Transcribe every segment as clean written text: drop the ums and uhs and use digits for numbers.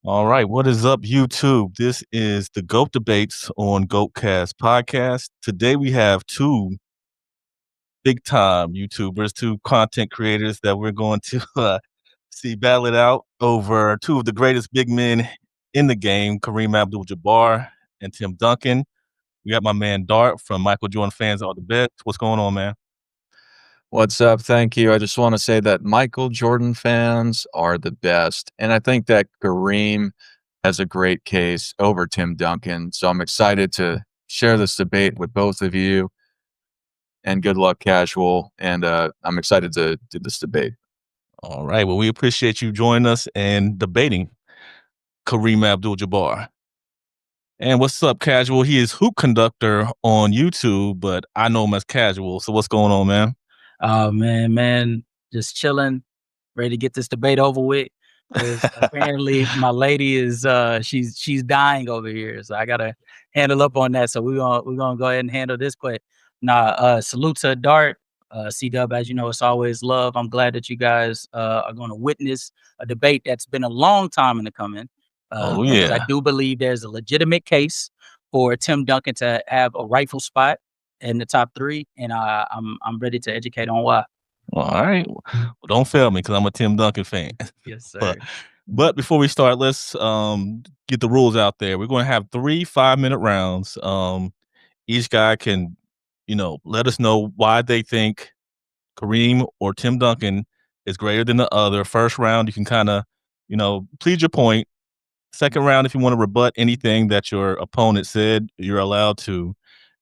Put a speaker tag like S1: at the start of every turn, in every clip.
S1: All right, what is up, YouTube? This is the GOAT Debates on GOATcast podcast. Today we have two big time YouTubers, two content creators that we're going to see battle it out over two of the greatest big men in the game, Kareem Abdul Jabbar and Tim Duncan. We got my man Dart from Michael Jordan Fans Are the Best. What's going on, man?
S2: What's up? Thank you. I just want to say that Michael Jordan fans are the best. And I think that Kareem has a great case over Tim Duncan. So I'm excited to share this debate with both of you. And good luck, Casual. And I'm excited to do this debate.
S1: All right, well, we appreciate you joining us and debating Kareem Abdul Jabbar. And what's up, Casual? He is Hoopconductor on YouTube, but I know him as Casual. So what's going on, man?
S3: Oh man, just chilling, ready to get this debate over with. Because apparently my lady is she's dying over here, so I gotta handle up on that. So we're gonna go ahead and handle this quick. Salute to Dart, C-Dub. As you know, it's always love. I'm glad that you guys are going to witness a debate that's been a long time in the coming. Because I do believe there's a legitimate case for Tim Duncan to have a rightful spot in the top three, and I'm ready to educate on why.
S1: All right. Well, don't fail me because I'm a Tim Duncan fan.
S3: Yes, sir.
S1: But before we start, let's get the rules out there. We're going to have 3 5-minute rounds. Each guy can, let us know why they think Kareem or Tim Duncan is greater than the other. First round, you can kind of, plead your point. Second round, if you want to rebut anything that your opponent said, you're allowed to.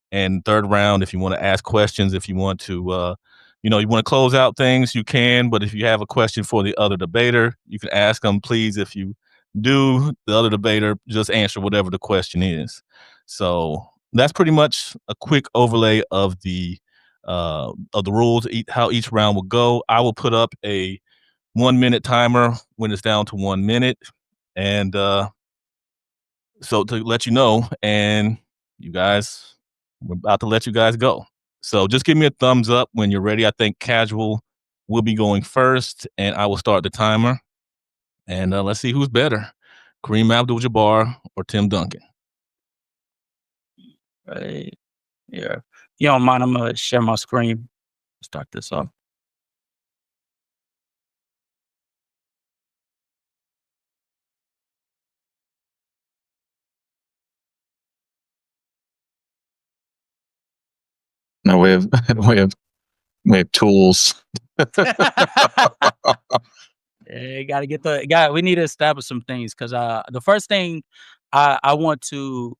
S1: And third round, if you want to ask questions, if you want to, you want to close out things, you can. But if you have a question for the other debater, you can ask them. Please, if you do, the other debater just answer whatever the question is. So that's pretty much a quick overlay of the rules, how each round will go. I will put up a 1-minute timer when it's down to 1 minute, and so to let you know, and you guys. We're about to let you guys go. So just give me a thumbs up when you're ready. I think Casual will be going first, and I will start the timer. And let's see who's better, Kareem Abdul Jabbar or Tim Duncan.
S3: Right. Yeah. If you don't mind, I'm going to share my screen. Start this off.
S2: No, we have tools.
S3: We need to establish some things because the first thing I want to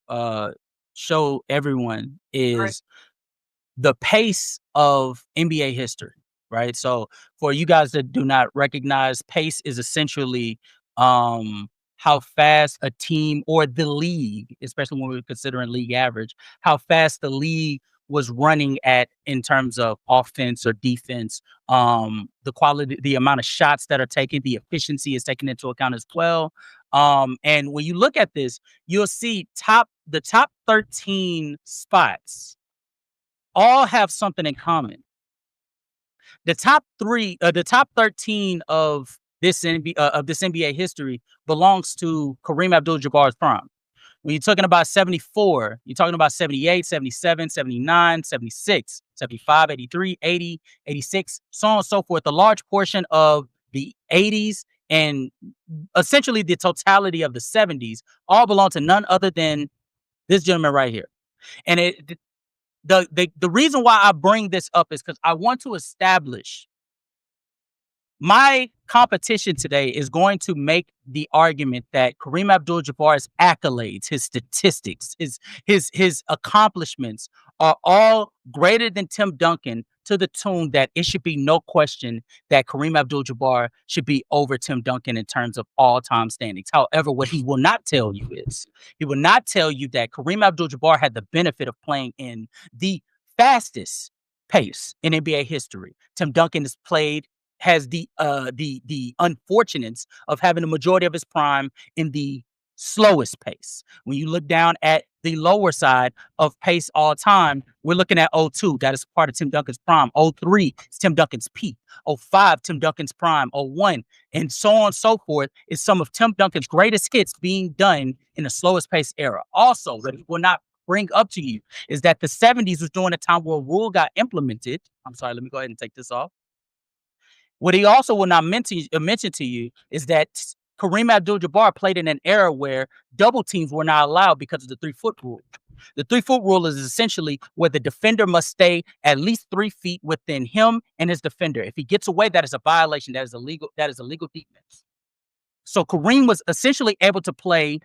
S3: show everyone is the pace of NBA history, right? So for you guys that do not recognize, pace is essentially how fast a team or the league, especially when we're considering league average, how fast the league was running at in terms of offense or defense, the quality, the amount of shots that are taken, the efficiency is taken into account as well. And when you look at this, you'll see the top 13 spots all have something in common. The top 13 of this NBA history belongs to Kareem Abdul Jabbar's prime. When you're talking about 74, you're talking about 78, 77, 79, 76, 75, 83, 80, 86, so on and so forth. A large portion of the 80s and essentially the totality of the 70s all belong to none other than this gentleman right here. And the reason why I bring this up is because I want to establish my competition today is going to make the argument that Kareem Abdul Jabbar's accolades, his statistics, his accomplishments are all greater than Tim Duncan to the tune that it should be no question that Kareem Abdul Jabbar should be over Tim Duncan in terms of all-time standings. However, what he will not tell you is he will not tell you that Kareem Abdul Jabbar had the benefit of playing in the fastest pace in NBA history. Tim Duncan has the unfortunates of having the majority of his prime in the slowest pace. When you look down at the lower side of pace all time, we're looking at 02. That is part of Tim Duncan's prime. 03 is Tim Duncan's peak. 05, Tim Duncan's prime. 01, and so on and so forth, is some of Tim Duncan's greatest hits being done in the slowest pace era. Also, what he will not bring up to you is that the 70s was during a time where a rule got implemented. I'm sorry, let me go ahead and take this off. What he also will not mention to you is that Kareem Abdul Jabbar played in an era where double teams were not allowed because of the 3-foot rule. The 3-foot rule is essentially where the defender must stay at least 3 feet within him and his defender. If he gets away, that is a violation. That is illegal. That is illegal defense. So Kareem was essentially able to play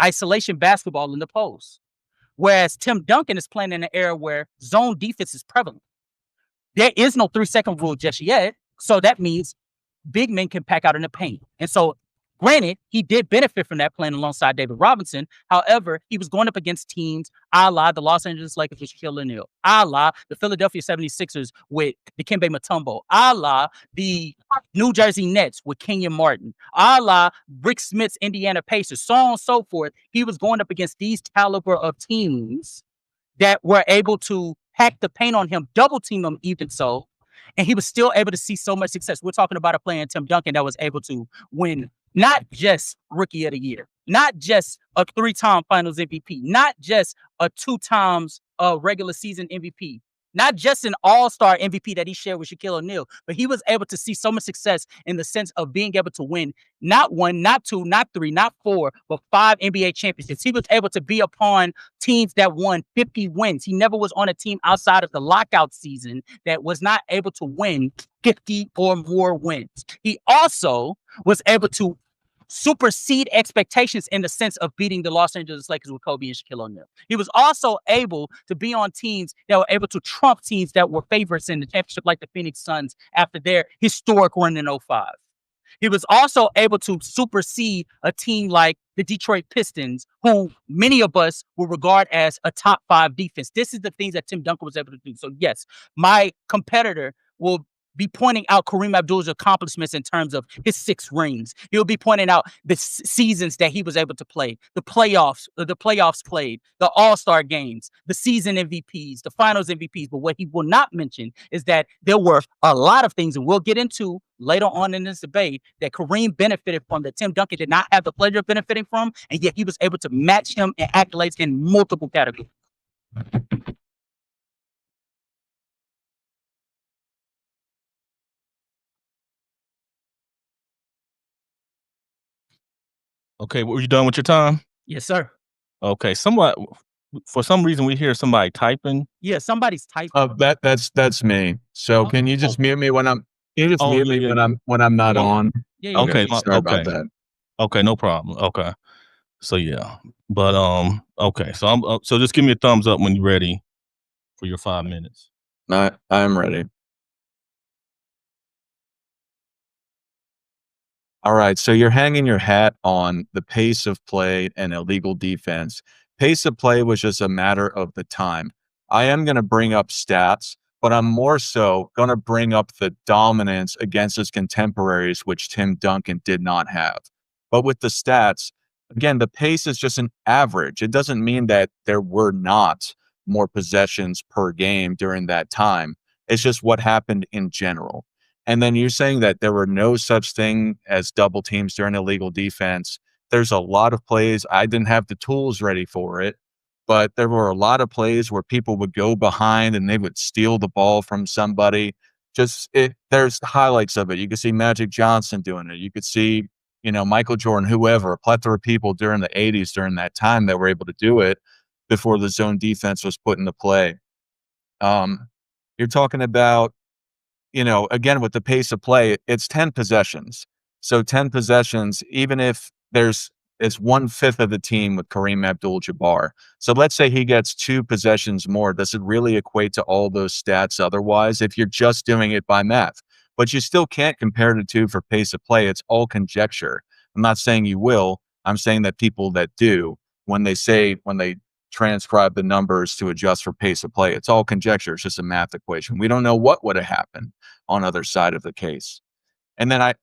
S3: isolation basketball in the post, whereas Tim Duncan is playing in an era where zone defense is prevalent. There is no 3-second rule just yet. So that means big men can pack out in the paint. And so, granted, he did benefit from that playing alongside David Robinson. However, he was going up against teams a la the Los Angeles Lakers with Shaquille O'Neal, a la the Philadelphia 76ers with Dikembe Mutombo, a la the New Jersey Nets with Kenyon Martin, a la Rick Smith's Indiana Pacers, so on and so forth. He was going up against these caliber of teams that were able to pack the paint on him, double team him even so, and he was still able to see so much success. We're talking about a player in Tim Duncan that was able to win not just Rookie of the Year, not just a 3-time Finals MVP, not just a 2 times regular season MVP, not just an all-star MVP that he shared with Shaquille O'Neal, but he was able to see so much success in the sense of being able to win not 1, not 2, not 3, not 4, but 5 NBA championships. He was able to be upon teams that won 50 wins. He never was on a team outside of the lockout season that was not able to win 50 or more wins. He also was able to supersede expectations in the sense of beating the Los Angeles Lakers with Kobe and Shaquille O'Neal. He was also able to be on teams that were able to trump teams that were favorites in the championship, like the Phoenix Suns after their historic run in 05. He was also able to supersede a team like the Detroit Pistons, who many of us will regard as a top 5 defense. This is the things that Tim Duncan was able to do. So yes, my competitor will be pointing out Kareem Abdul's accomplishments in terms of his 6 rings. He'll be pointing out the seasons that he was able to play, the playoffs played, the All-Star games, the season MVPs, the Finals MVPs. But what he will not mention is that there were a lot of things, and we'll get into later on in this debate, that Kareem benefited from that Tim Duncan did not have the pleasure of benefiting from, and yet he was able to match him in accolades in multiple categories.
S1: Okay, were you done with your time?
S3: Yes, sir.
S1: Okay, for some reason we hear somebody typing.
S3: Yeah, somebody's typing.
S2: That's me. So can you just mute me when I'm when I'm not on?
S3: Yeah.
S1: Okay,
S2: sorry about that.
S1: Okay, no problem. Okay. So yeah. But okay. So so just give me a thumbs up when you're ready for your 5 minutes.
S2: I'm ready. All right, so you're hanging your hat on the pace of play and illegal defense. Pace of play was just a matter of the time. I am going to bring up stats, but I'm more so going to bring up the dominance against his contemporaries, which Tim Duncan did not have. But with the stats, again, the pace is just an average. It doesn't mean that there were not more possessions per game during that time. It's just what happened in general. And then you're saying that there were no such thing as double teams during illegal defense. There's a lot of plays. I didn't have the tools ready for it, but there were a lot of plays where people would go behind and they would steal the ball from somebody. There's highlights of it. You could see Magic Johnson doing it. You could see, Michael Jordan, whoever, a plethora of people during the 80s during that time that were able to do it before the zone defense was put into play. You're talking about, again, with the pace of play, it's 10 possessions. So 10 possessions, even if it's 1/5 of the team with Kareem Abdul Jabbar. So let's say he gets 2 possessions more. Does it really equate to all those stats otherwise if you're just doing it by math? But you still can't compare the two for pace of play. It's all conjecture. I'm not saying you will. I'm saying that people that do, when they transcribe the numbers to adjust for pace of play, it's all conjecture. It's just a math equation. We don't know what would have happened on other side of the case. And then I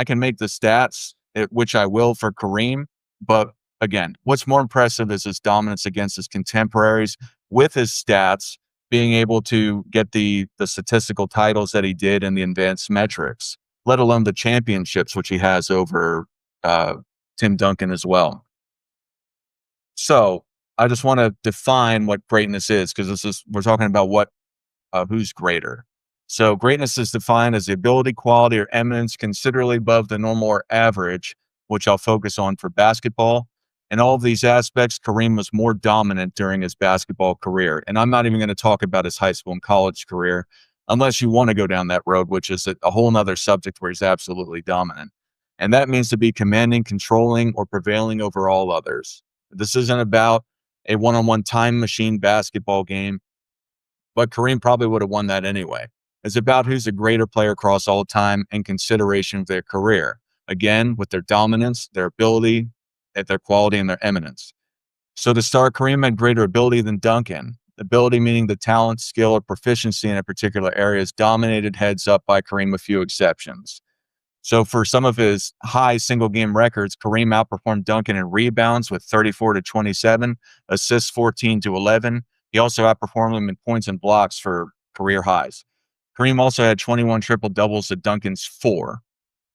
S2: can make the stats, which I will for Kareem, but again, what's more impressive is his dominance against his contemporaries with his stats, being able to get the statistical titles that he did in the advanced metrics, let alone the championships, which he has over Tim Duncan as well. So I just want to define what greatness is, because we're talking about who's greater. So greatness is defined as the ability, quality, or eminence considerably above the normal or average, which I'll focus on for basketball. In all of these aspects, Kareem was more dominant during his basketball career. And I'm not even going to talk about his high school and college career, unless you want to go down that road, which is a whole nother subject where he's absolutely dominant. And that means to be commanding, controlling, or prevailing over all others. This isn't about a one-on-one time machine basketball game, but Kareem probably would have won that anyway. It's about who's a greater player across all time in consideration of their career. Again, with their dominance, their ability, their quality, and their eminence. So to start, Kareem had greater ability than Duncan. Ability meaning the talent, skill, or proficiency in a particular area is dominated heads up by Kareem, a few exceptions. So for some of his high single game records, Kareem outperformed Duncan in rebounds with 34 to 27, assists 14 to 11. He also outperformed him in points and blocks for career highs. Kareem also had 21 triple doubles to Duncan's 4.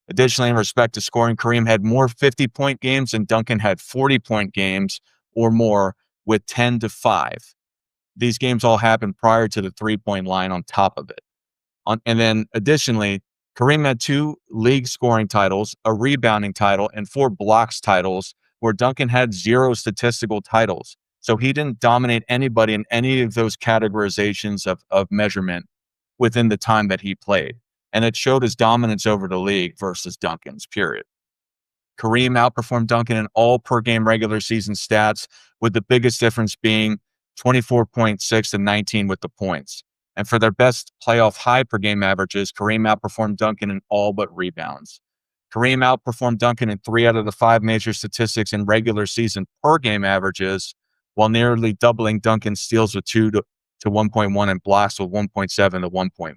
S2: Additionally, in respect to scoring, Kareem had more 50-point games and Duncan had 40-point games or more with 10 to 5. These games all happened prior to the 3-point line on top of it. And then additionally, Kareem had 2 league scoring titles, a rebounding title, and 4 blocks titles, where Duncan had 0 statistical titles. So he didn't dominate anybody in any of those categorizations of measurement within the time that he played. And it showed his dominance over the league versus Duncan's, period. Kareem outperformed Duncan in all per game regular season stats, with the biggest difference being 24.6 and 19 with the points. And for their best playoff high per game averages, Kareem outperformed Duncan in all but rebounds. Kareem outperformed Duncan in 3 out of the 5 major statistics in regular season per game averages, while nearly doubling Duncan's steals with 2 to 1.1 and blocks with 1.7 to 1.1.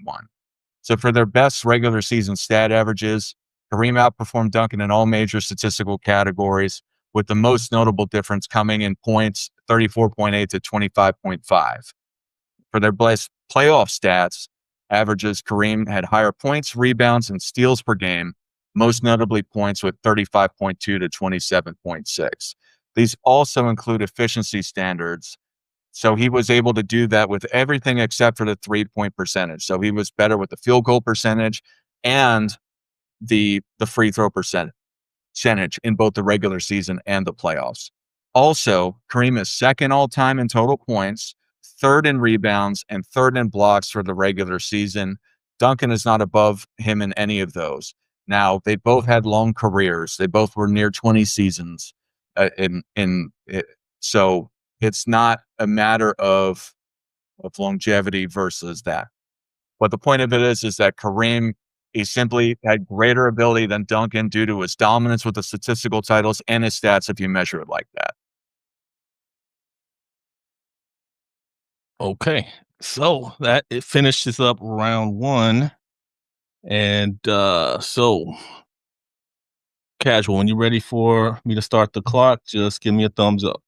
S2: So for their best regular season stat averages, Kareem outperformed Duncan in all major statistical categories, with the most notable difference coming in points, 34.8 to 25.5. For their best playoff stats averages, Kareem had higher points, rebounds, and steals per game, most notably points with 35.2 to 27.6. These also include efficiency standards. So he was able to do that with everything except for the 3-point percentage. So he was better with the field goal percentage and the free throw percentage in both the regular season and the playoffs. Also, Kareem is second all time in total points, third in rebounds, and third in blocks for the regular season. Duncan is not above him in any of those. Now, they both had long careers. They both were near 20 seasons. So it's not a matter of longevity versus that. But the point of it is that Kareem, he simply had greater ability than Duncan due to his dominance with the statistical titles and his stats, if you measure it like that.
S1: Okay, so that it finishes up round 1, and so Casual, when you're ready for me to start the clock, just give me a thumbs up.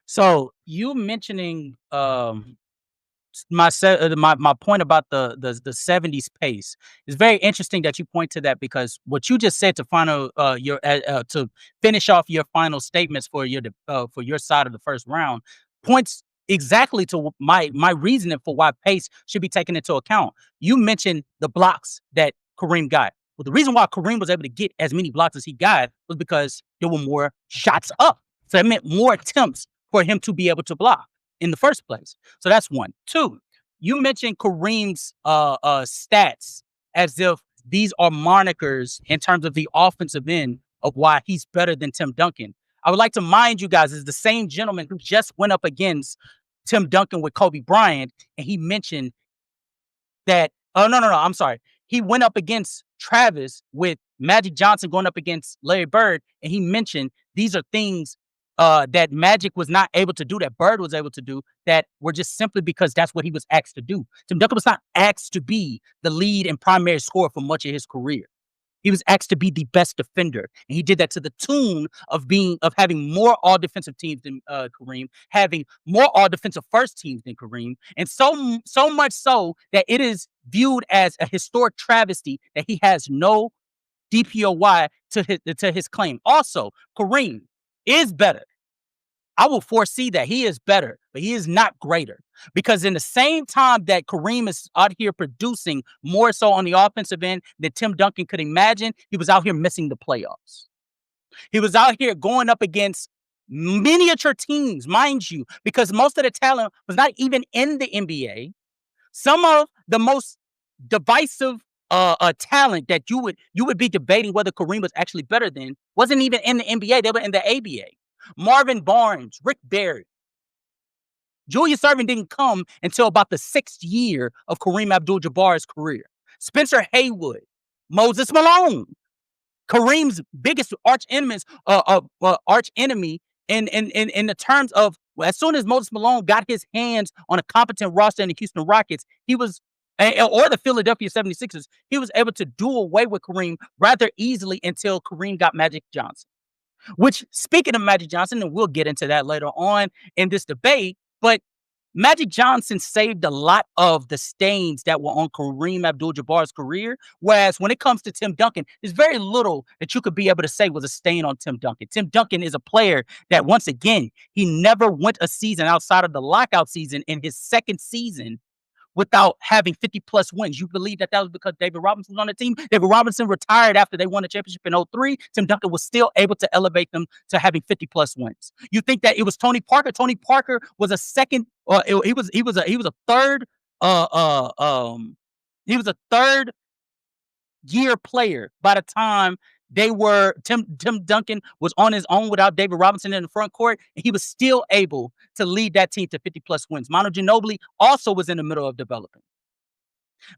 S3: So you mentioning my point about the 70s pace is very interesting that you point to that, because what you just said to to finish off your final statements for your side of the first round points exactly to my reasoning for why pace should be taken into account. You mentioned the blocks that Kareem got. Well, the reason why Kareem was able to get as many blocks as he got was because there were more shots up. So it meant more attempts for him to be able to block in the first place. So that's 1. 2, you mentioned Kareem's stats as if these are monikers in terms of the offensive end of why he's better than Tim Duncan. I would like to mind you guys is the same gentleman who just went up against Tim Duncan with Kobe Bryant, and he mentioned that no, I'm sorry. He went up against Travis with Magic Johnson going up against Larry Bird, and he mentioned these are things that Magic was not able to do, that Bird was able to do, that were just simply because that's what he was asked to do. Tim Duncan was not asked to be the lead and primary scorer for much of his career. He was asked to be the best defender, and he did that to the tune of having more all defensive teams than Kareem, having more all defensive first teams than Kareem, and so much so that it is viewed as a historic travesty that he has no DPOY to his claim. Also, Kareem is better. I will foresee that he is better, but he is not greater. Because in the same time that Kareem is out here producing more so on the offensive end than Tim Duncan could imagine, he was out here missing the playoffs. He was out here going up against miniature teams, mind you, because most of the talent was not even in the NBA. Some of the most divisive talent that you would be debating whether Kareem was actually better than wasn't even in the NBA. They were in the ABA. Marvin Barnes, Rick Barry. Julius Erving didn't come until about the 6th year of Kareem Abdul Jabbar's career. Spencer Haywood, Moses Malone, Kareem's biggest arch enemy in the terms of, well, as soon as Moses Malone got his hands on a competent roster in the Houston Rockets, he was, or the Philadelphia 76ers, he was able to do away with Kareem rather easily until Kareem got Magic Johnson. Which, speaking of Magic Johnson, and we'll get into that later on in this debate, but Magic Johnson saved a lot of the stains that were on Kareem Abdul-Jabbar's career, whereas when it comes to Tim Duncan, there's very little that you could be able to say was a stain on Tim Duncan. Tim Duncan is a player that, once again, he never went a season outside of the lockout season in his second season without having 50-plus wins. You believe that was because David Robinson was on the team? David Robinson retired after they won the championship in 2003. Tim Duncan was still able to elevate them to having 50-plus wins. You think that it was Tony Parker? Tony Parker was a second, he was a third year player by the time Tim Duncan was on his own without David Robinson in the front court, and he was still able to lead that team to 50-plus wins. Manu Ginobili also was in the middle of developing.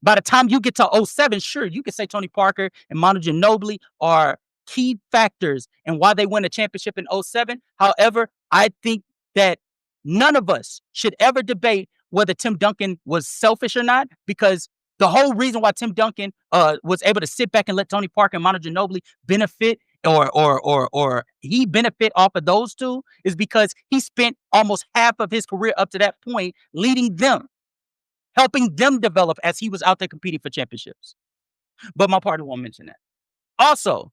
S3: By the time you get to 2007, sure, you can say Tony Parker and Manu Ginobili are key factors in why they win a championship in 2007. However, I think that none of us should ever debate whether Tim Duncan was selfish or not, because the whole reason why Tim Duncan was able to sit back and let Tony Parker and Manu Ginobili benefit or he benefit off of those two is because he spent almost half of his career up to that point leading them, helping them develop as he was out there competing for championships. But my partner won't mention that. Also,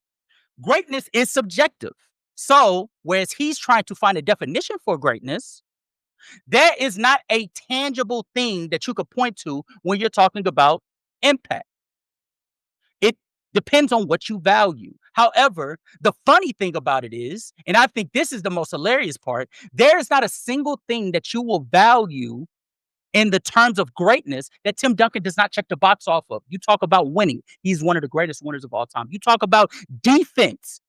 S3: greatness is subjective. So, whereas he's trying to find a definition for greatness, there is not a tangible thing that you could point to when you're talking about impact. It depends on what you value. However, the funny thing about it is, and I think this is the most hilarious part, there is not a single thing that you will value in the terms of greatness that Tim Duncan does not check the box off of. You talk about winning. He's one of the greatest winners of all time. You talk about defense.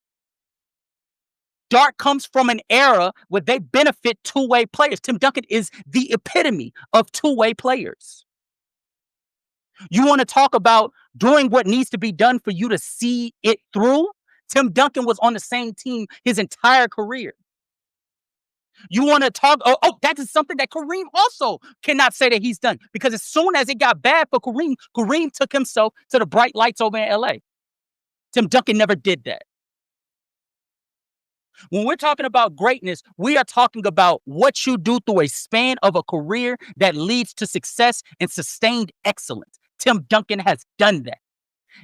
S3: Dart comes from an era where they benefit two-way players. Tim Duncan is the epitome of two-way players. You want to talk about doing what needs to be done for you to see it through? Tim Duncan was on the same team his entire career. You want to talk, that is something that Kareem also cannot say that he's done, because as soon as it got bad for Kareem, Kareem took himself to the bright lights over in LA. Tim Duncan never did that. When we're talking about greatness, we are talking about what you do through a span of a career that leads to success and sustained excellence. Tim Duncan has done that.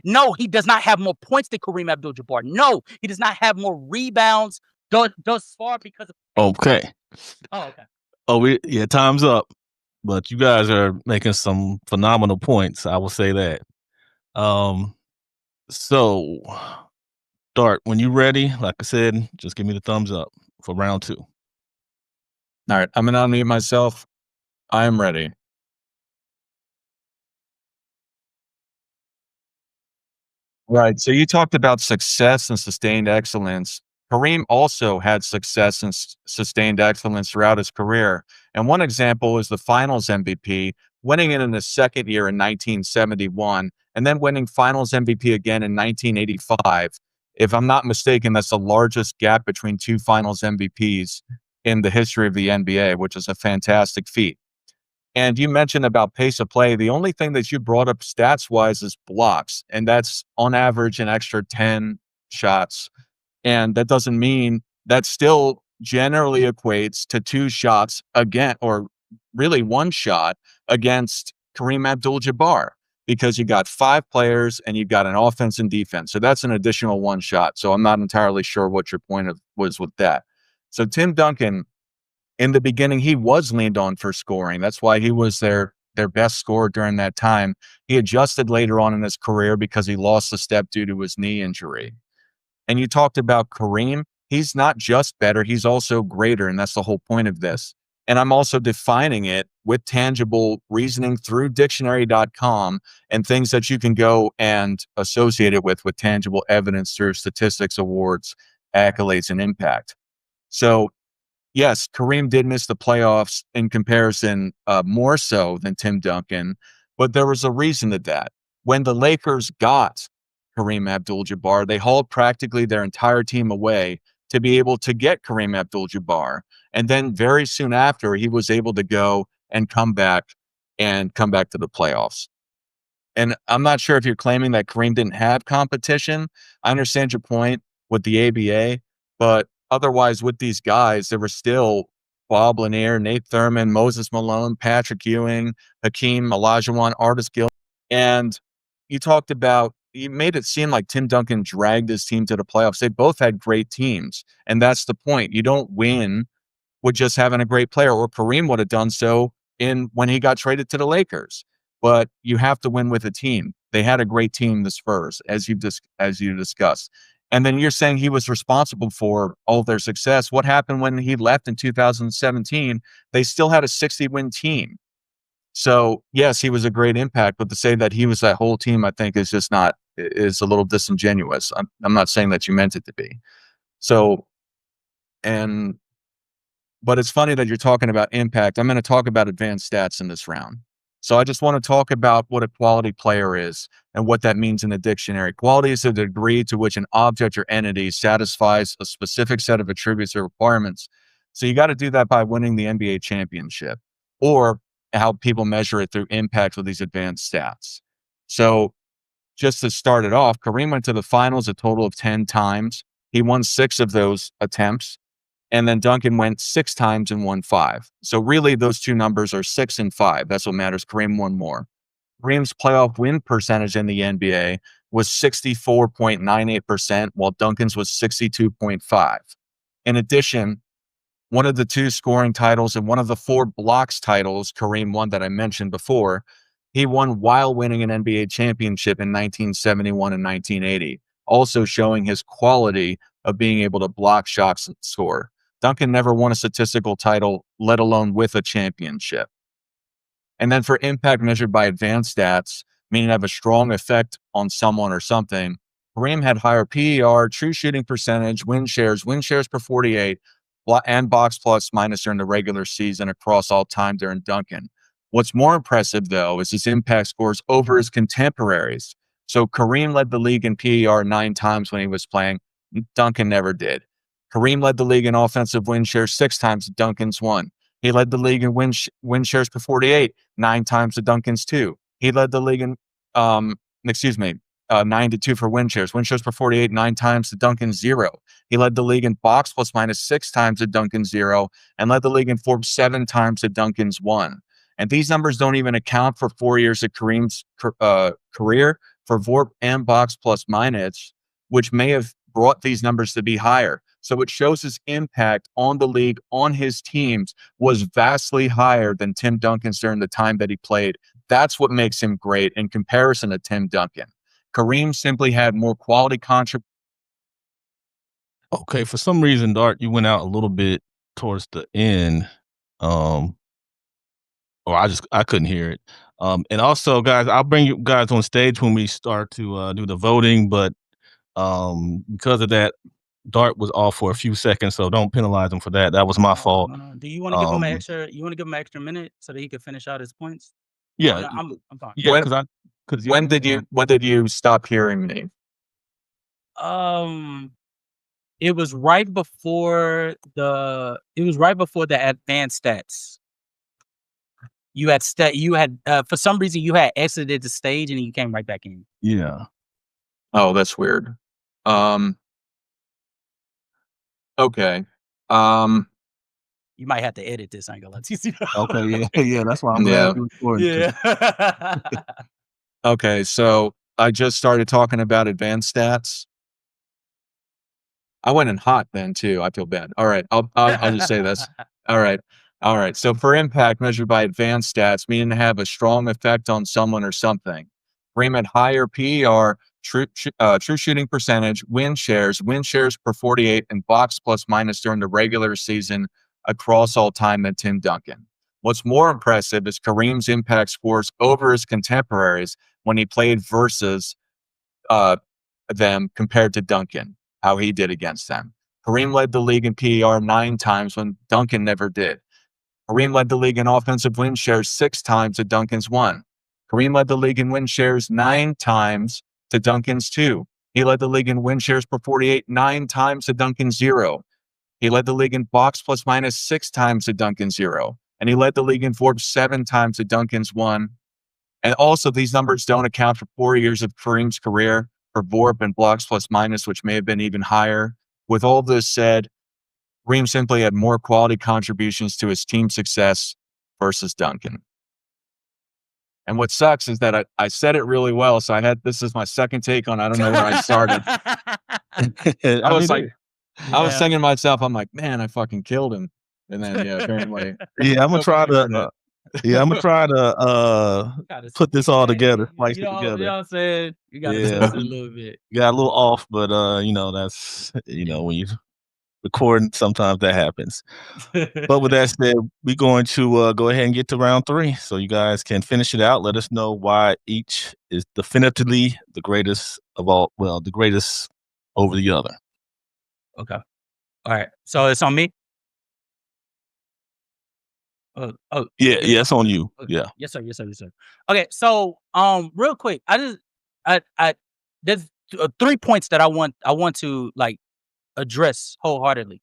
S3: No, he does not have more points than Kareem Abdul Jabbar. No, he does not have more rebounds thus far because of.
S1: Okay.
S3: Oh, okay.
S1: Oh, time's up. But you guys are making some phenomenal points. I will say that. So, Dart, when you're ready, like I said, just give me the thumbs up for round 2.
S2: All right, I'm going to unmute myself. I am ready. Right, so you talked about success and sustained excellence. Kareem also had success and sustained excellence throughout his career. And one example is the Finals MVP, winning it in his second year in 1971, and then winning Finals MVP again in 1985. If I'm not mistaken, that's the largest gap between two Finals MVPs in the history of the NBA, which is a fantastic feat. And you mentioned about pace of play. The only ththing that you brought up stats-wise is blocks, and that's on average an extra 10 shots. And that doesn't mean that still generally equates to 2 shots again, or really 1 shot against Kareem Abdul Jabbar, because you got 5 players and you've got an offense and defense. So that's an additional 1 shot. So I'm not entirely sure what your point was with that. So Tim Duncan, in the beginning, he was leaned on for scoring. That's why he was their best scorer during that time. He adjusted later on in his career because he lost a step due to his knee injury. And you talked about Kareem. He's not just better, he's also greater. And that's the whole point of this. And I'm also defining it with tangible reasoning through dictionary.com and things that you can go and associate it with tangible evidence through statistics, awards, accolades, and impact. So, yes, Kareem did miss the playoffs in comparison, more so than Tim Duncan, but there was a reason to that. When the Lakers got Kareem Abdul Jabbar, they hauled practically their entire team away to be able to get Kareem Abdul Jabbar. And then very soon after, he was able to go and come back to the playoffs. And I'm not sure if you're claiming that Kareem didn't have competition. I understand your point with the ABA, but otherwise with these guys, there were still Bob Lanier, Nate Thurman, Moses Malone, Patrick Ewing, Hakeem Olajuwon, Artis Gil. And you made it seem like Tim Duncan dragged his team to the playoffs. They both had great teams. And that's the point. You don't win with just having a great player, or Kareem would have done so when he got traded to the Lakers. But you have to win with a team. They had a great team, the Spurs, as you discussed. And then you're saying he was responsible for all of their success. What happened when he left in 2017? They still had a 60-win team. So yes, he was a great impact, but to say that he was that whole team, I think is a little disingenuous. I'm not saying that you meant it to be. So, and but it's funny that you're talking about impact. I'm going to talk about advanced stats in this round. So I just want to talk about what a quality player is and what that means in the dictionary. Quality is the degree to which an object or entity satisfies a specific set of attributes or requirements. So you got to do that by winning the NBA championship, or how people measure it through impact with these advanced stats. So just to start it off, Kareem went to the finals a total of 10 times. He won 6 of those attempts. And then Duncan went 6 times and won 5. So really, those two numbers are 6 and 5. That's what matters. Kareem won more. Kareem's playoff win percentage in the NBA was 64.98%, while Duncan's was 62.5. In addition, one of the 2 scoring titles and one of the 4 blocks titles Kareem won that I mentioned before, he won while winning an NBA championship in 1971 and 1980, also showing his quality of being able to block shots and score. Duncan never won a statistical title, let alone with a championship. And then for impact measured by advanced stats, meaning have a strong effect on someone or something, Kareem had higher PER, true shooting percentage, win shares per 48, and box plus minus during the regular season across all time during Duncan. What's more impressive, though, is his impact scores over his contemporaries. So Kareem led the league in PER 9 times when he was playing. Duncan never did. Kareem led the league in offensive win shares 6 times. Duncan's 1. He led the league in win shares per 48 9 times to Duncan's 2. He led the league in 9-2 for win shares per 48 9 times to Duncan's 0. He led the league in box plus minus 6 times to Duncan's 0, and led the league in Forbes 7 times to Duncan's 1. And these numbers don't even account for 4 years of Kareem's career for VORP and box plus minus, which may have brought these numbers to be higher. So it shows his impact on the league, on his teams, was vastly higher than Tim Duncan's during the time that he played. That's what makes him great in comparison to Tim Duncan. Kareem simply had more quality contributions.
S1: Okay, for some reason, Dart, you went out a little bit towards the end, or I couldn't hear it. And also, guys, I'll bring you guys on stage when we start to do the voting, but because of that, Dart was off for a few seconds, so don't penalize him for that. That was my fault.
S3: No. Do you want to give him an
S1: Um,
S3: extra? You want to give him an extra minute so that he can finish out his points?
S1: yeah,
S3: No, I'm fine.
S1: yeah,
S2: When when did you stop hearing me?
S3: It was right before the advanced stats. You had for some reason you had exited the stage and you came right back in.
S1: Yeah.
S2: Oh, that's weird. Okay.
S3: You might have to edit this. I ain't gonna let you see.
S1: Okay. Yeah. Yeah. That's why I'm
S2: Yeah.
S1: glad you're recording.
S3: Yeah.
S2: Okay, so I just started talking about advanced stats. I went in hot then too. I feel bad. All right, I'll just say this. All right, all right. So for impact measured by advanced stats, meaning to have a strong effect on someone or something. Kareem had higher PER, true shooting percentage, win shares per 48, and box plus minus during the regular season across all time than Tim Duncan. What's more impressive is Kareem's impact scores over his contemporaries when he played versus them compared to Duncan, how he did against them. Kareem led the league in PER 9 times when Duncan never did. Kareem led the league in offensive win shares 6 times to Duncan's 1. Kareem led the league in win shares 9 times to Duncan's 2. He led the league in win shares per 48 9 times to Duncan's 0. He led the league in box plus minus 6 times to Duncan's 0. And he led the league in Forbes 7 times to Duncan's 1. And also, these numbers don't account for 4 years of Kareem's career for VORP and blocks plus minus, which may have been even higher. With all this said, Kareem simply had more quality contributions to his team success versus Duncan. And what sucks is that I said it really well. So this is my second take on, I don't know where I started. I was thinking to myself, I'm like, man, I fucking killed him. And then, yeah, apparently.
S1: Yeah, I'm gonna try to. I'm gonna try to put this all together, splice it together.
S3: You know what I'm saying? You gotta
S1: Yeah.
S3: twist it a little bit.
S1: Got a little off, but that's when you recording, sometimes that happens. But with that said, we're going to go ahead and get to round 3, so you guys can finish it out. Let us know why each is definitively the greatest of all. Well, the greatest over the other.
S3: Okay. All right. So it's on me.
S1: Yeah, it's on you.
S3: Okay.
S1: Yeah.
S3: Yes, sir. Yes, sir. Yes, sir. Okay. So, real quick, there's 3 points that I want to like address wholeheartedly.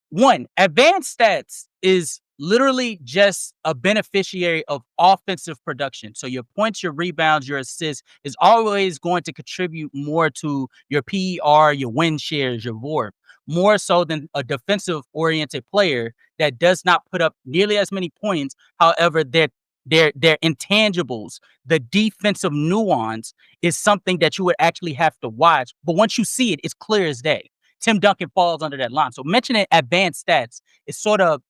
S3: 1, advanced stats is literally just a beneficiary of offensive production. So your points, your rebounds, your assists is always going to contribute more to your PER, your win shares, your VORP, more so than a defensive oriented player that does not put up nearly as many points. However, their intangibles, the defensive nuance is something that you would actually have to watch. But once you see it, it's clear as day. Tim Duncan falls under that line. So mentioning advanced stats is sort of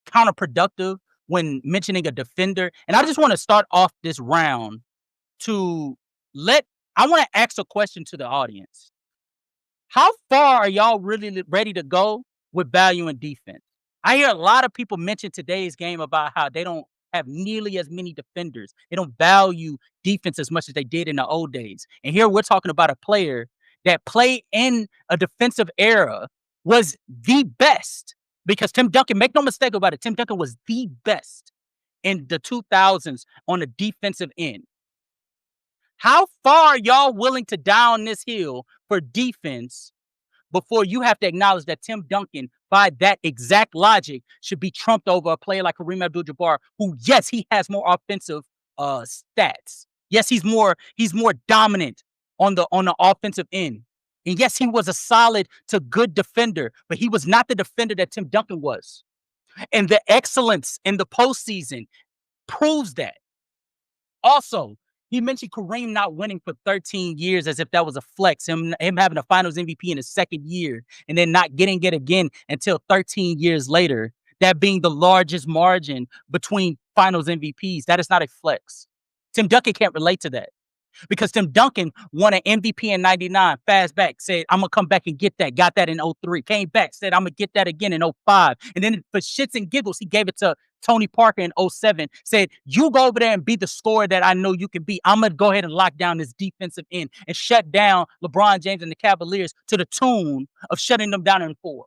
S3: counterproductive when mentioning a defender. And I just want to start off this round I want to ask a question to the audience. How far are y'all really ready to go with value in defense? I hear a lot of people mention today's game about how they don't have nearly as many defenders. They don't value defense as much as they did in the old days. And here we're talking about a player that played in a defensive era, was the best, because Tim Duncan, make no mistake about it, Tim Duncan was the best in the 2000s on the defensive end. How far are y'all willing to down this hill for defense before you have to acknowledge that Tim Duncan, by that exact logic, should be trumped over a player like Kareem Abdul Jabbar, who, yes, he has more offensive stats. Yes, he's more dominant on the offensive end. And yes, he was a solid to good defender, but he was not the defender that Tim Duncan was. And the excellence in the postseason proves that. Also, he mentioned Kareem not winning for 13 years as if that was a flex. Him having a Finals MVP in his second year and then not getting it again until 13 years later. That being the largest margin between Finals MVPs. That is not a flex. Tim Duncan can't relate to that. Because Tim Duncan won an MVP in 99, fast back, said, I'm going to come back and get that. Got that in 03. Came back, said, I'm going to get that again in 05. And then for shits and giggles, he gave it to Tony Parker in 07. Said, you go over there and be the scorer that I know you can be. I'm going to go ahead and lock down this defensive end and shut down LeBron James and the Cavaliers to the tune of shutting them down in 4.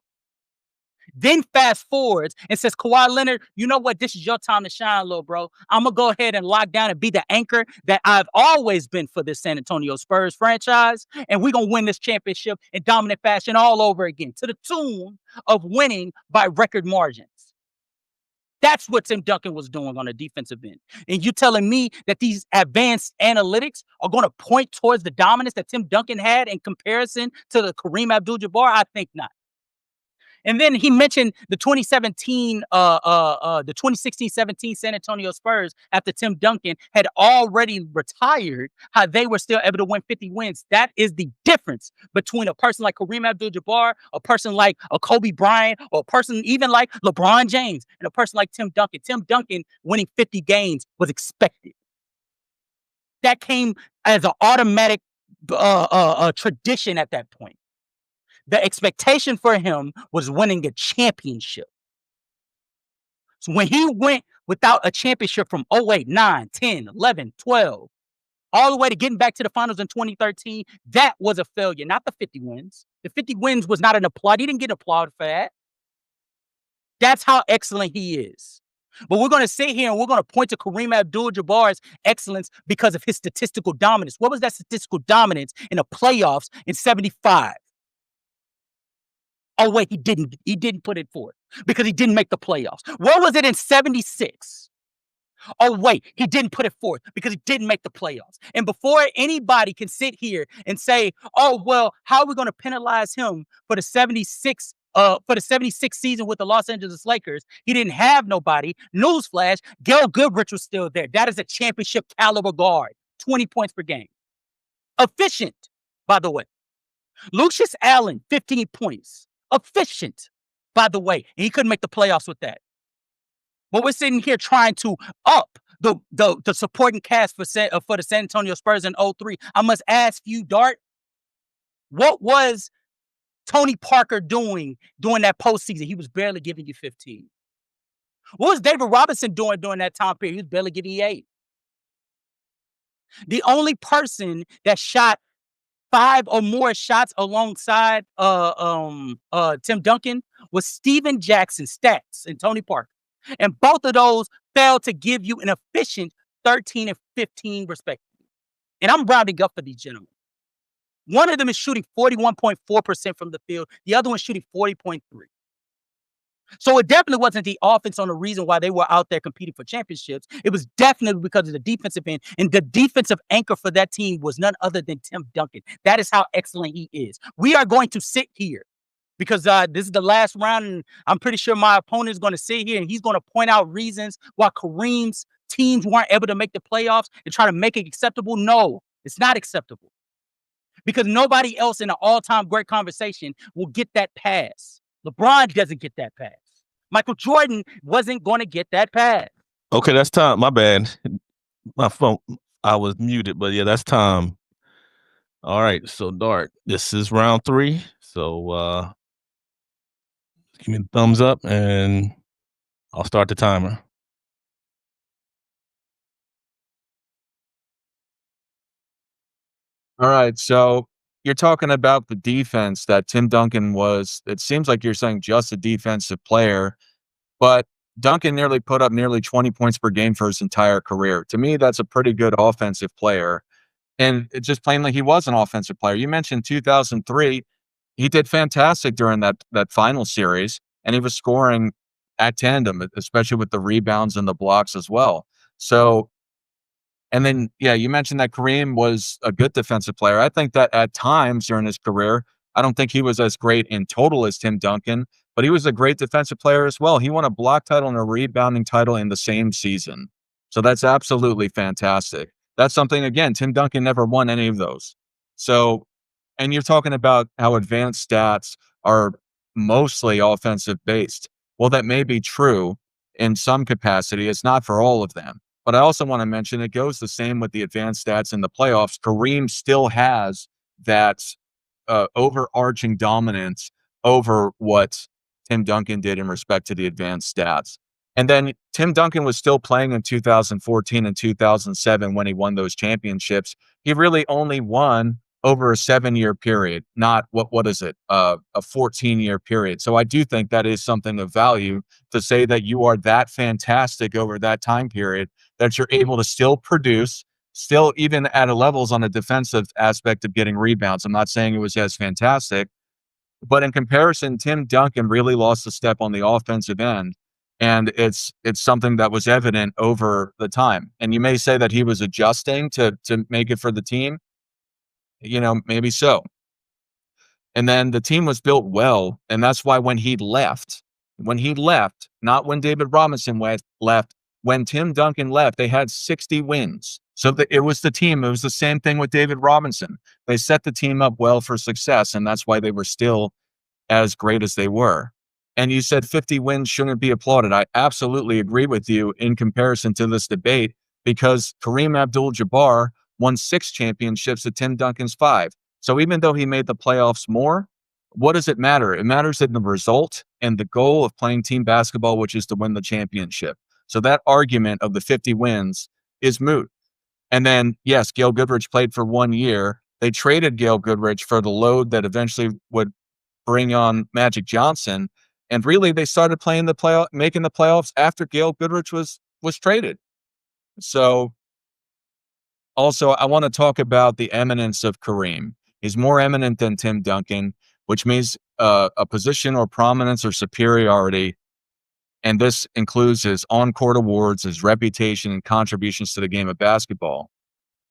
S3: Then fast forwards and says, Kawhi Leonard, you know what? This is your time to shine, little bro. I'm going to go ahead and lock down and be the anchor that I've always been for this San Antonio Spurs franchise. And we're going to win this championship in dominant fashion all over again to the tune of winning by record margins. That's what Tim Duncan was doing on the defensive end. And you telling me that these advanced analytics are going to point towards the dominance that Tim Duncan had in comparison to the Kareem Abdul Jabbar? I think not. And then he mentioned the 2016-17 San Antonio Spurs after Tim Duncan had already retired, how they were still able to win 50 wins. That is the difference between a person like Kareem Abdul-Jabbar, a person like a Kobe Bryant, or a person even like LeBron James, and a person like Tim Duncan. Tim Duncan winning 50 games was expected. That came as an automatic tradition at that point. The expectation for him was winning a championship. So when he went without a championship from 08, 9, 10, 11, 12, all the way to getting back to the finals in 2013, that was a failure, not the 50 wins. The 50 wins was not an applaud. He didn't get applauded for that. That's how excellent he is. But we're going to sit here and we're going to point to Kareem Abdul-Jabbar's excellence because of his statistical dominance. What was that statistical dominance in the playoffs in 75? Oh, wait, he didn't put it forth because he didn't make the playoffs. What was it in 76? Oh, wait, he didn't put it forth because he didn't make the playoffs. And before anybody can sit here and say, oh, well, how are we going to penalize him for the 76 season with the Los Angeles Lakers? He didn't have nobody. Newsflash, Gail Goodrich was still there. That is a championship caliber guard. 20 points per game. Efficient, by the way. Lucius Allen, 15 points. Efficient, by the way. And he couldn't make the playoffs with that. But we're sitting here trying to up the supporting cast for the San Antonio Spurs in 03. I must ask you, Dart, what was Tony Parker doing during that postseason? He was barely giving you 15. What was David Robinson doing during that time period? He was barely giving you 8. The only person that shot 5 or more shots alongside Tim Duncan was Steven Jackson stats and Tony Parker. And both of those failed to give you an efficient 13 and 15 respectively. And I'm rounding up for these gentlemen. One of them is shooting 41.4% from the field. The other one's shooting 40.3%. So it definitely wasn't the offense on the reason why they were out there competing for championships. It was definitely because of the defensive end. And the defensive anchor for that team was none other than Tim Duncan. That is how excellent he is. We are going to sit here because this is the last round, and I'm pretty sure my opponent is going to sit here and he's going to point out reasons why Kareem's teams weren't able to make the playoffs and try to make it acceptable. No, it's not acceptable because nobody else in an all-time great conversation will get that pass. LeBron doesn't get that pass. Michael Jordan wasn't going to get that pass.
S1: Okay, that's time. My bad. My phone, I was muted, but yeah, that's time. All right, so Dart, this is round 3. So give me the thumbs up and I'll start the timer.
S2: All right, so you're talking about the defense that Tim Duncan was. It seems like you're saying just a defensive player, but Duncan put up nearly 20 points per game for his entire career. To me, that's a pretty good offensive player. And it's just plainly he was an offensive player. You mentioned 2003. He did fantastic during that final series, and he was scoring at tandem, especially with the rebounds and the blocks as well. So, and then, yeah, you mentioned that Kareem was a good defensive player. I think that at times during his career, I don't think he was as great in total as Tim Duncan, but he was a great defensive player as well. He won a block title and a rebounding title in the same season. So that's absolutely fantastic. That's something, again, Tim Duncan never won any of those. So, and you're talking about how advanced stats are mostly offensive based. Well, that may be true in some capacity. It's not for all of them. But I also want to mention it goes the same with the advanced stats in the playoffs. Kareem still has that overarching dominance over what Tim Duncan did in respect to the advanced stats. And then Tim Duncan was still playing in 2014 and 2007 when he won those championships. He really only won over a 7-year period, not what is it, a 14-year period. So I do think that is something of value to say that you are that fantastic over that time period, that you're able to still produce, still even at a levels on a defensive aspect of getting rebounds. I'm not saying it was as fantastic, but in comparison, Tim Duncan really lost a step on the offensive end. And it's something that was evident over the time. And you may say that he was adjusting to make it for the team. Maybe so. And then the team was built well, and that's why when he left, not when David Robinson left, when Tim Duncan left, they had 60 wins. So it was the team. It was the same thing with David Robinson. They set the team up well for success, and that's why they were still as great as they were. And you said 50 wins shouldn't be applauded. I absolutely agree with you in comparison to this debate, because Kareem Abdul Jabbar won 6 championships to Tim Duncan's 5. So even though he made the playoffs more, what does it matter? It matters in the result and the goal of playing team basketball, which is to win the championship. So that argument of the 50 wins is moot. And then, yes, Gail Goodrich played for 1 year. They traded Gail Goodrich for the load that eventually would bring on Magic Johnson. And really, they started making the playoffs after Gail Goodrich was traded. So also, I want to talk about the eminence of Kareem. He's more eminent than Tim Duncan, which means a position or prominence or superiority. And this includes his on-court awards, his reputation, and contributions to the game of basketball.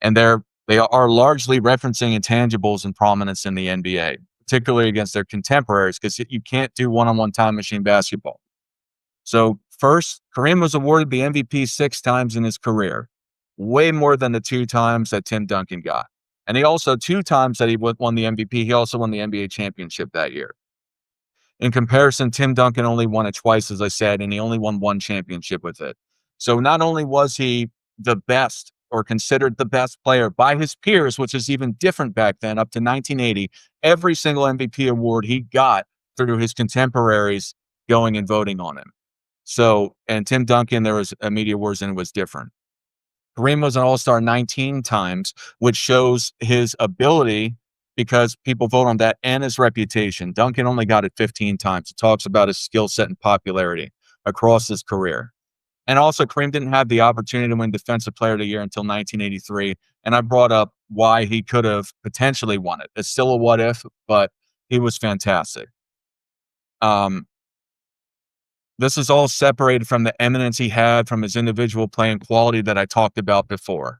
S2: And they are largely referencing intangibles and prominence in the NBA, particularly against their contemporaries, because you can't do one-on-one time machine basketball. So first, Kareem was awarded the MVP 6 times in his career, way more than the 2 times that Tim Duncan got. And he also 2 times that he won the MVP, he also won the NBA championship that year. In comparison, Tim Duncan only won it twice, as I said, and he only won 1 championship with it. So not only was he the best or considered the best player by his peers, which is even different back then, up to 1980, every single MVP award he got through his contemporaries going and voting on him. So, and Tim Duncan, there was a media awards and it was different. Kareem was an all-star 19 times, which shows his ability because people vote on that and his reputation. Duncan only got it 15 times. It talks about his skill set and popularity across his career. And also, Kareem didn't have the opportunity to win Defensive Player of the Year until 1983. And I brought up why he could have potentially won it. It's still a what if, but he was fantastic. This is all separated from the eminence he had from his individual play and quality that I talked about before.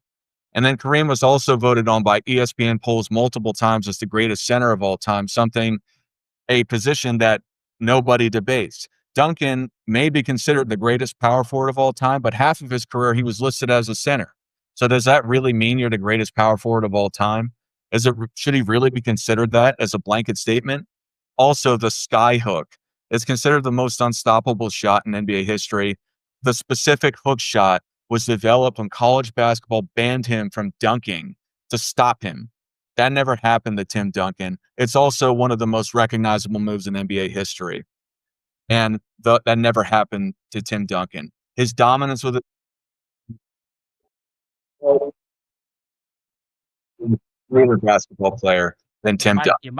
S2: And then Kareem was also voted on by ESPN polls multiple times as the greatest center of all time, a position that nobody debates. Duncan may be considered the greatest power forward of all time, but half of his career he was listed as a center. So does that really mean you're the greatest power forward of all time? Should he really be considered that as a blanket statement? Also, the sky hook is considered the most unstoppable shot in NBA history. The specific hook shot was developed when college basketball banned him from dunking to stop him. That never happened to Tim Duncan. It's also one of the most recognizable moves in NBA history. And that never happened to Tim Duncan. His dominance with it. Greater basketball player than Tim Duncan.
S3: Your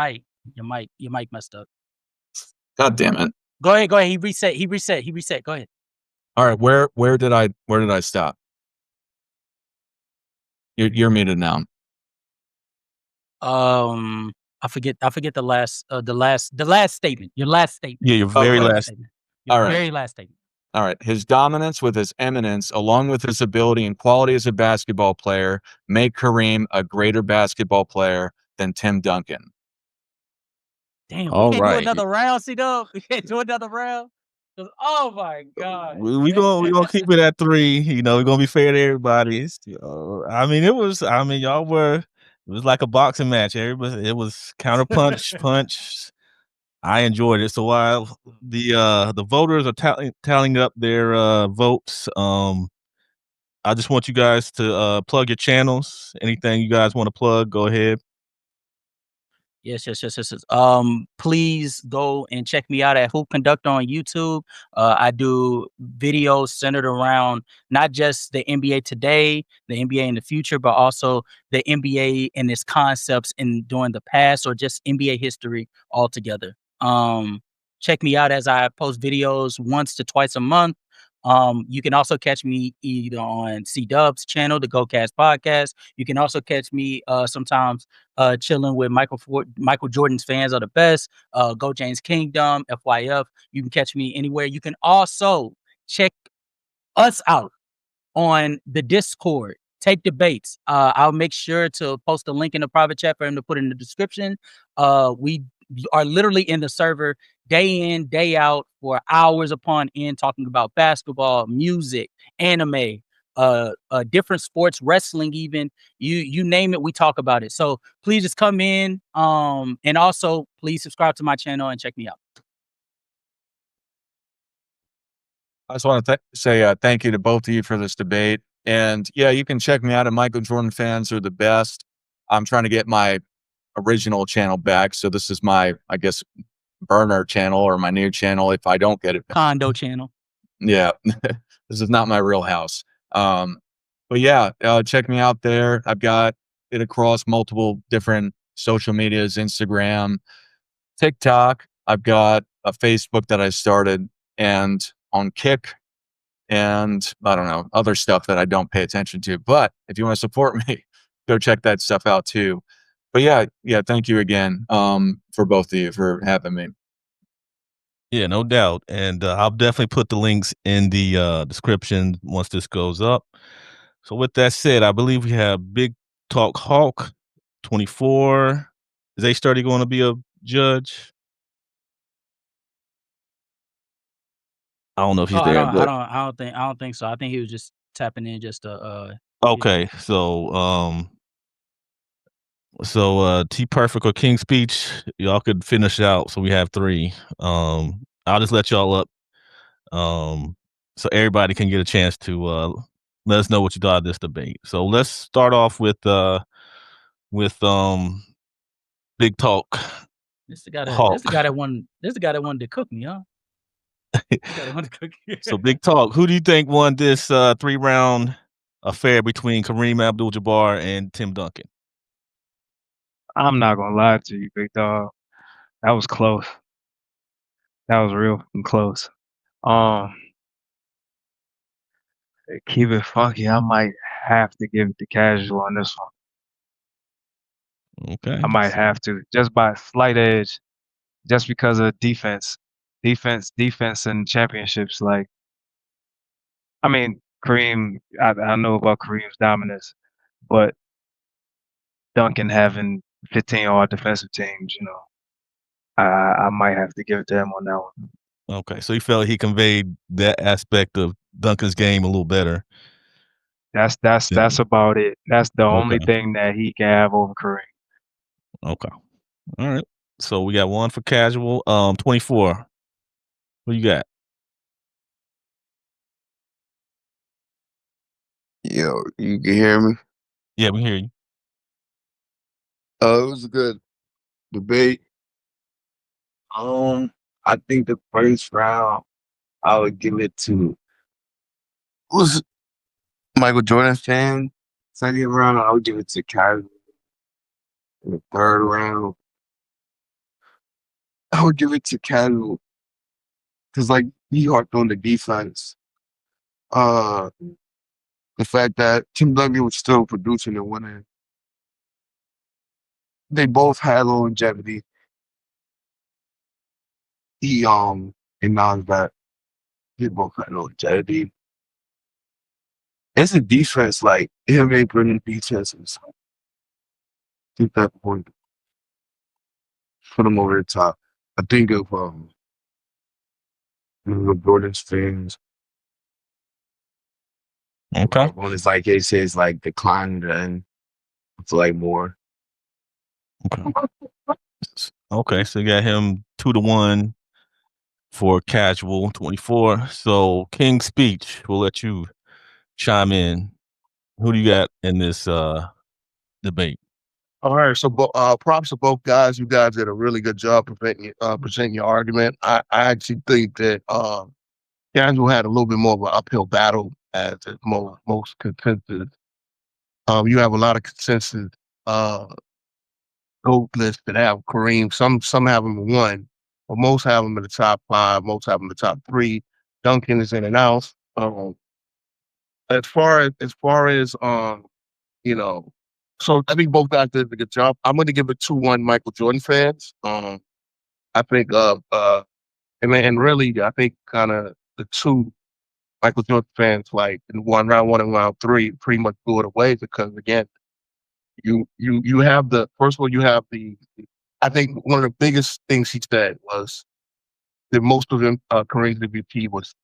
S3: mic messed up.
S2: God damn it.
S3: Go ahead. He reset. Go ahead.
S2: All right. Where did I stop? You're muted now.
S3: I forget the last statement. Your last statement.
S1: Yeah, your very last statement.
S3: Very last statement.
S2: All right. His dominance with his eminence, along with his ability and quality as a basketball player, make Kareem a greater basketball player than Tim Duncan.
S3: Damn, we can't do another round, C-Dub. We can't do another round. Oh my God.
S1: We gonna keep it at 3. We're gonna be fair to everybody. Y'all were. It was like a boxing match. It was counter punch. I enjoyed it. So while the voters are tallying up their votes, I just want you guys to plug your channels. Anything you guys want to plug, go ahead.
S3: Yes. Please go and check me out at Hoop Conductor on YouTube. I do videos centered around not just the NBA today, the NBA in the future, but also the NBA and its concepts during the past, or just NBA history altogether. Check me out as I post videos once to twice a month. You can also catch me either on C-Dub's channel, the GoCast podcast. You can also catch me sometimes chilling with Michael Jordan's Fans Are the Best, Go James Kingdom, FYF. You can catch me anywhere. You can also check us out on the Discord. Take debates. I'll make sure to post a link in the private chat for him to put in the description. We are literally in the server day in, day out for hours upon end talking about basketball, music, anime, different sports, wrestling, even you name it, we talk about it. So please just come in. And also please subscribe to my channel and check me out.
S2: I just want to say thank you to both of you for this debate. And yeah, you can check me out at Michael Jordan Fans Are the Best. I'm trying to get my original channel back. So this is my, I guess, burner channel or my new channel if I don't get it back.
S3: Condo channel.
S2: Yeah, this is not my real house. But yeah, check me out there. I've got it across multiple different social medias, Instagram, TikTok. I've got a Facebook that I started and on Kick and I don't know, other stuff that I don't pay attention to. But if you want to support me, go check that stuff out too. But yeah, thank you again for both of you for having me.
S1: Yeah, no doubt. And I'll definitely put the links in the description once this goes up. So with that said, I believe we have Big Talk Hawk 24. Is A-Sturdy going to be a judge? I don't know if he's
S3: Oh,
S1: there, but
S3: I don't think so. I think he was just tapping in just to
S1: okay. So T Perfect or King Speech, y'all could finish out. So we have 3. I'll just let y'all up. So everybody can get a chance to let us know what you thought of this debate. So let's start off with Big Talk.
S3: This the guy that
S1: Hawk.
S3: this the guy that wanted to cook me, huh? This guy that wanted to cook me.
S1: So Big Talk, who do you think won this 3-round affair between Kareem Abdul Jabbar and Tim Duncan?
S4: I'm not gonna lie to you, big dog. That was close. That was real fucking close. Um, keep it funky. I might have to give it to Casual on this one.
S1: Okay.
S4: I might have to, just by a slight edge, just because of defense, and championships. Like, I mean, Kareem. I know about Kareem's dominance, but Duncan having 15 all defensive teams, I might have to give it to him on that one.
S1: Okay. So you felt he conveyed that aspect of Duncan's game a little better.
S4: That's about it. That's the only
S1: Okay.
S4: thing that he can have over Kareem.
S1: Okay. All right. So we got 1 for Casual. 24. What you got?
S5: Yo, you can hear me?
S1: Yeah, we hear you.
S5: It was a good debate. I think the first round I would give it to was Michael Jordan fan. Second round I would give it to Kyrie. In the third round, I would give it to Casual because like he harped on the defense. The fact that Tim Duncan was still producing and winning. They both had longevity. He acknowledged that they both had longevity. It's a defense, like him ain't bringing defense himself. I think that point put him over the top. I think of Jordan's fans.
S1: Okay.
S5: When it's like it says like decline and it's like more.
S1: Okay. So you got him 2-1 for Casual 24. So King Speech, we'll let you chime in. Who do you got in this debate?
S6: All right, so props to both guys. You guys did a really good job presenting your argument. I actually think that Casual had a little bit more of an uphill battle as most consensus. You have a lot of consensus GOAT lists that have Kareem. Some have him at 1, but most have him in the top 5. Most have him in the top 3. Duncan is in and out. As far as so I think both guys did a good job. I'm going to give it 2-1 Michael Jordan fans. I think and really I think kind of the two Michael Jordan fans like in round one and round three pretty much blew it away because again, you have the first of all you have the I think one of the biggest things he said was that most of them Kareem's MVP was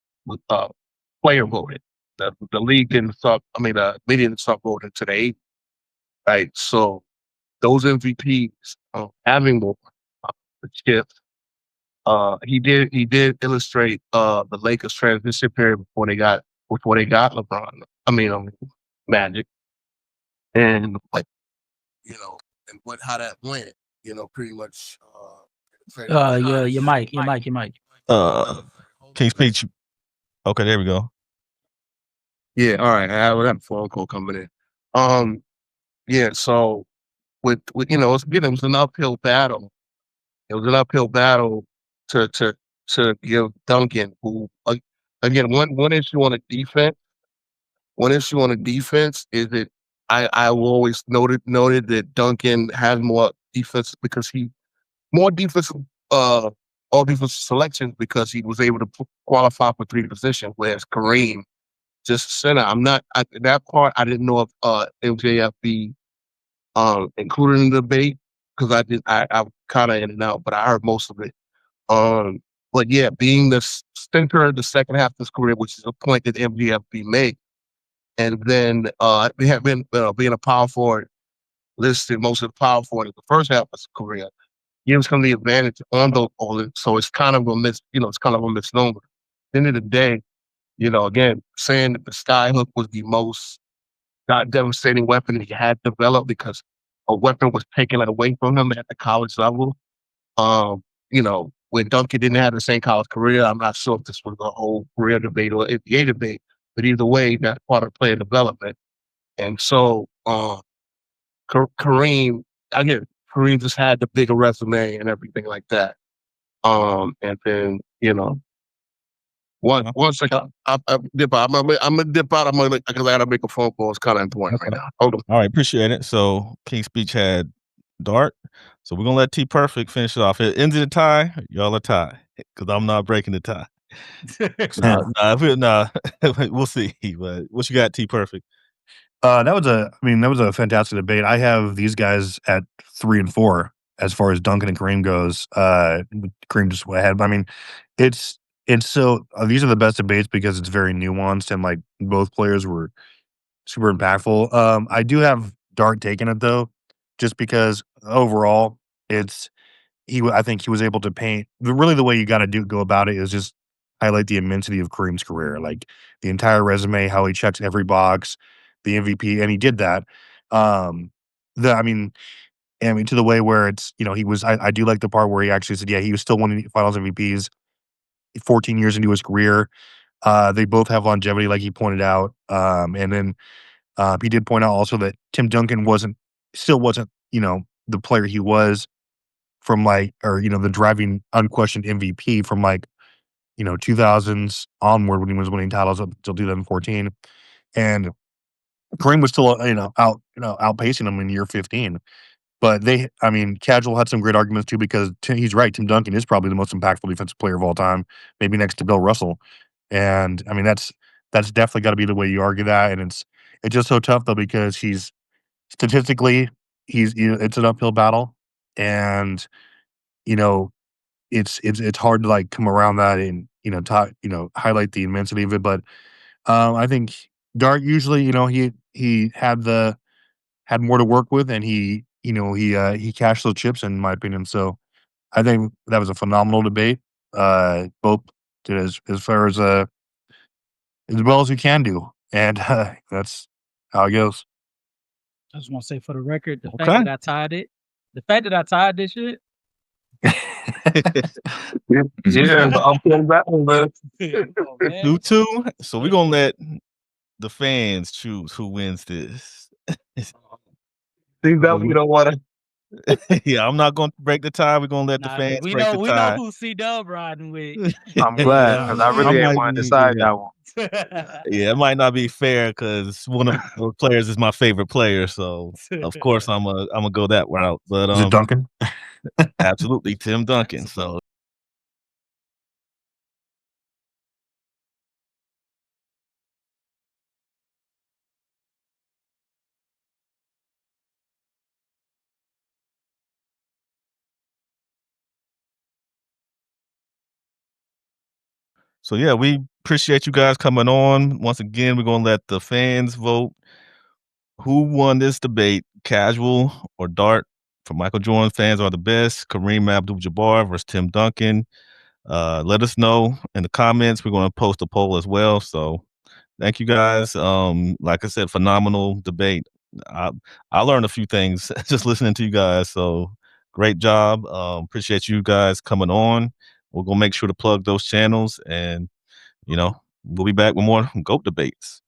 S6: player voted. The league didn't start. I mean, they didn't start voting to the 80s, right? So those MVPs having more the chips. He did illustrate the Lakers transition period before they got LeBron. I mean, Magic, and like and what how that went. Pretty much.
S3: Your mic.
S1: King's Speech. Okay, there we go.
S6: Yeah, all right. I have a phone call coming in. Yeah. So with it was an uphill battle. It was an uphill battle to give Duncan, who again one issue on the defense. One issue on the defense is that I always noted that Duncan has more defense because he more defensive all defensive selections because he was able to qualify for three positions, whereas Kareem just center. I'm not that part. I didn't know if MJF be included in the debate because I kind of in and out, but I heard most of it. But yeah, being the center of the second half of his career, which is a point that MJF made, and then we have been being a power forward listed most of the power forward in the first half of his career gives him the advantage on those. So it's kind of it's kind of a misnomer. At the end of the day, again, saying that the skyhook was the most devastating weapon he had developed because a weapon was taken away from him at the college level. When Duncan didn't have the same college career, I'm not sure if this was a whole career debate or NBA debate, but either way, that's part of player development. And so, Kareem, again, Kareem just had the bigger resume and everything like that. And then, one second, I dip out. I'm gonna dip out. Because I gotta make a phone call. It's kind of important right now. Hold on.
S1: All right, appreciate it. So King's Speech had Dart. So we're gonna let T Perfect finish it off. It ends in a tie. Y'all are tie because I'm not breaking the tie. We'll see. But what you got, T Perfect?
S7: That was a fantastic debate. I have these guys at 3 and 4 as far as Duncan and Kareem goes. Kareem just went ahead. But I mean, it's so these are the best debates because it's very nuanced and like both players were super impactful. I do have Dart taking it though, just because overall I think he was able to paint really the way you got to go about it is just highlight the immensity of Kareem's career, like the entire resume, how he checks every box, the MVP, and he did that. Um, I mean, to the way where it's he was. I do like the part where he actually said, yeah, he was still winning Finals MVPs 14 years into his career. They both have longevity, like he pointed out, and then he did point out also that Tim Duncan still wasn't the player he was from the driving unquestioned MVP from 2000s onward when he was winning titles up until 2014, and Kareem was still outpacing him in year 15. But Casual had some great arguments too because he's right. Tim Duncan is probably the most impactful defensive player of all time, maybe next to Bill Russell, and I mean that's definitely got to be the way you argue that, and it's just so tough though because he's statistically it's an uphill battle, and it's hard to come around that and highlight the immensity of it. But I think Dart usually he had more to work with and he cashed those chips in my opinion. So I think that was a phenomenal debate. Both did as far as well as you can do, and that's how it goes.
S3: I just want to say for the record, the fact that I tied this shit.
S5: Yeah, I'm feeling that one, man.
S1: 2-2. So we're gonna let the fans choose who wins this.
S5: Think that we don't want to.
S1: Yeah, I'm not gonna break the tie. We're gonna let the fans break the tie.
S3: We know who C-Dub riding with.
S4: I'm glad because I really didn't want to decide that one.
S1: Yeah, it might not be fair because one of the players is my favorite player, so of course I'm gonna go that route. But
S7: Is it Duncan?
S1: Absolutely, Tim Duncan. So So yeah, we appreciate you guys coming on. Once again, we're gonna let the fans vote who won this debate, Casual or Dart. For Michael Jordan fans are the best. Kareem Abdul Jabbar versus Tim Duncan. Let us know in the comments. We're going to post a poll as well. So thank you guys. Like I said, phenomenal debate. I I learned a few things just listening to you guys. So great job. Appreciate you guys coming on. We're gonna make sure to plug those channels, and we'll be back with more GOAT debates.